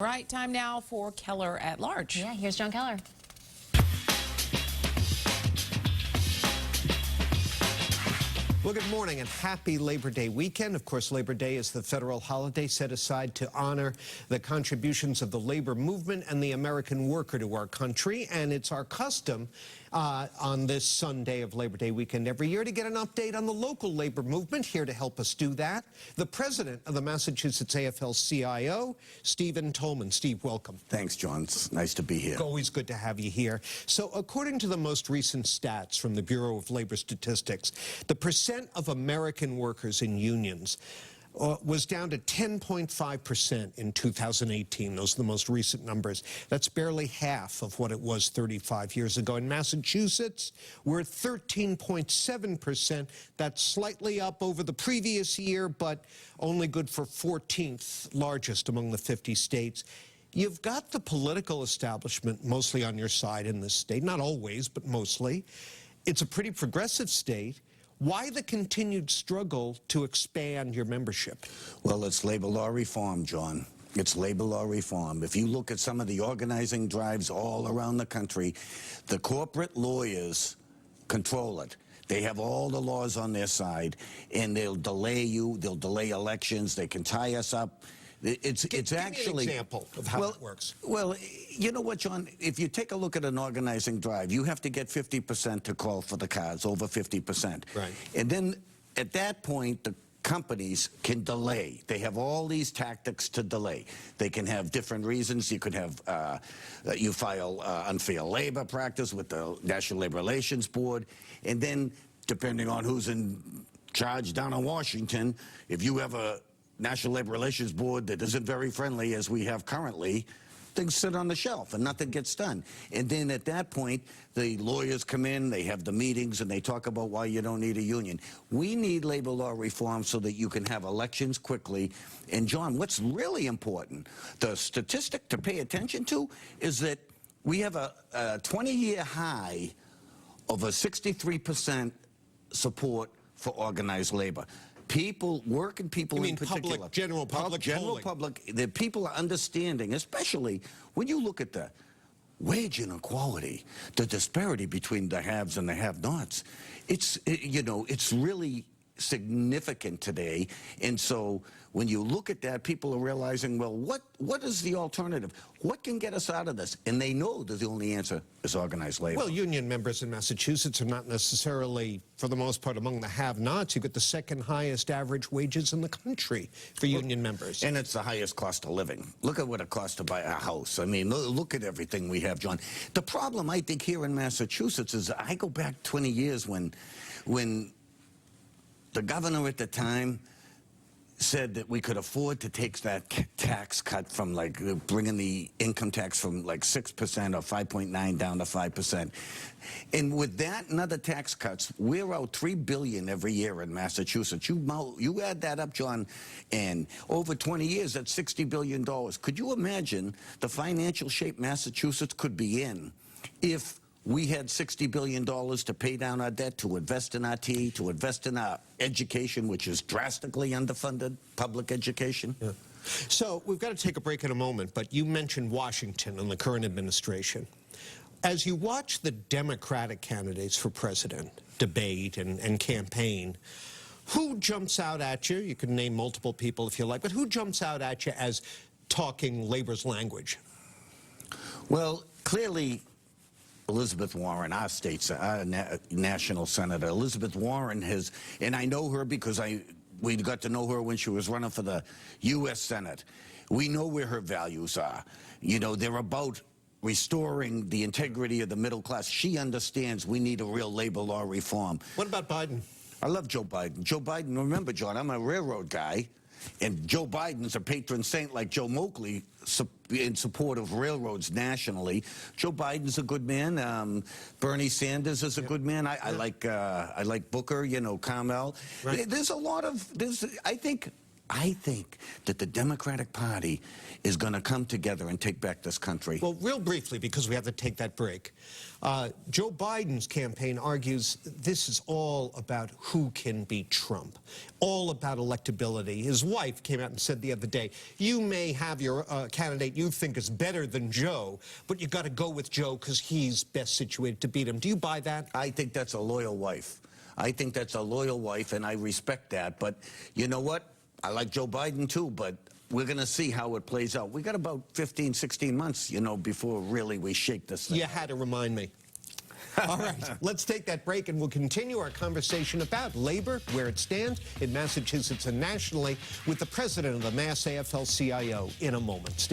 Right, time now for Keller at Large. Yeah, here's Jon Keller. Well, good morning and happy Labor Day weekend. Of course, Labor Day is the federal holiday set aside to honor the contributions of the labor movement and the American worker to our country. And it's our custom on this Sunday of Labor Day weekend every year to get an update on the local labor movement. Here to help us do that, the president of the Massachusetts AFL-CIO, Steven Tolman. Steve, welcome. Thanks, John. It's nice to be here. Always good to have you here. So according to the most recent stats from the Bureau of Labor Statistics, the percent of American workers in unions was down to 10.5% in 2018. Those are the most recent numbers. That's barely half of what it was 35 years ago. In Massachusetts, we're at 13.7%. That's slightly up over the previous year, but only good for 14th largest among the 50 states. You've got the political establishment mostly on your side in this state. Not always, but mostly. It's a pretty progressive state. Why the continued struggle to expand your membership? Well, it's labor law reform, John. It's labor law reform. If you look at some of the organizing drives all around the country, the corporate lawyers control it. They have all the laws on their side, and they'll delay you, they'll delay elections, they can tie us up. It's actually an example of how it works. Well, you know what, John? If you take a look at an organizing drive, you have to get 50% to call for the cards, over 50%. Right. And then at that point, the companies can delay. They have all these tactics to delay. They can have different reasons. You could have, you file unfair labor practice with the National Labor Relations Board, and then depending on who's in charge down in Washington, if you have a National Labor Relations Board that isn't very friendly, as we have currently, things sit on the shelf and nothing gets done. And then at that point, the lawyers come in, they have the meetings, and they talk about why you don't need a union. We need labor law reform so that you can have elections quickly. And John, what's really important, the statistic to pay attention to, is that we have a 20-year high of a 63% support for organized labor. People, working people in particular. Public, general public public, the people are understanding, especially when you look at the wage inequality, the disparity between the haves and the have-nots. You know, it's really significant today. And so when you look at that, people are realizing, well, what is the alternative? What can get us out of this? And they know that the only answer is organized labor. Well, union members in Massachusetts are not necessarily, for the most part, among the have-nots. You've got the second highest average wages in the country for union members. And it's the highest cost of living. Look at what it costs to buy a house. I mean, look at everything we have, John. The problem, I think, here in Massachusetts is I go back 20 years when the governor at the time said that we could afford to take that tax cut from, like, bringing the income tax from like 6% or 5.9 down to 5%. And with that and other tax cuts, we're out $3 billion every year in Massachusetts. You add that up, John, and over 20 years, that's $60 billion. Could you imagine the financial shape Massachusetts could be in if we had $60 billion to pay down our debt, to invest in IT, to invest in our education, which is drastically underfunded, public education? Yeah. So we've got to take a break in a moment, but you mentioned Washington and the current administration. As you watch the Democratic candidates for president debate and campaign, who jumps out at you? You can name multiple people if you like, but who jumps out at you as talking labor's language? Well, clearly, Elizabeth Warren, our state's national senator. Elizabeth Warren has, and I know her because we got to know her when she was running for the U.S. Senate. We know where her values are. You know, they're about restoring the integrity of the middle class. She understands we need a real labor law reform. What about Biden? I love Joe Biden. Joe Biden, remember, John, I'm a railroad guy. And Joe Biden's a patron saint like Joe Moakley in support of railroads nationally. Joe Biden's a good man. Bernie Sanders is a good man. I like Booker, you know, Carmel. Right. There's a lot of, I think I think that the Democratic Party is going to come together and take back this country. Well, real briefly, because we have to take that break, Joe Biden's campaign argues this is all about who can beat Trump, all about electability. His wife came out and said the other day, you may have your candidate you think is better than Joe, but you got to go with Joe because he's best situated to beat him. Do you buy that? I think that's a loyal wife. I think that's a loyal wife, and I respect that. But you know what? I like Joe Biden, too, but we're going to see how it plays out. We got about 15, 16 months, you know, before really we shake this thing. You had to remind me. All right, let's take that break, and we'll continue our conversation about labor, where it stands in Massachusetts and nationally, with the president of the Mass AFL-CIO in a moment.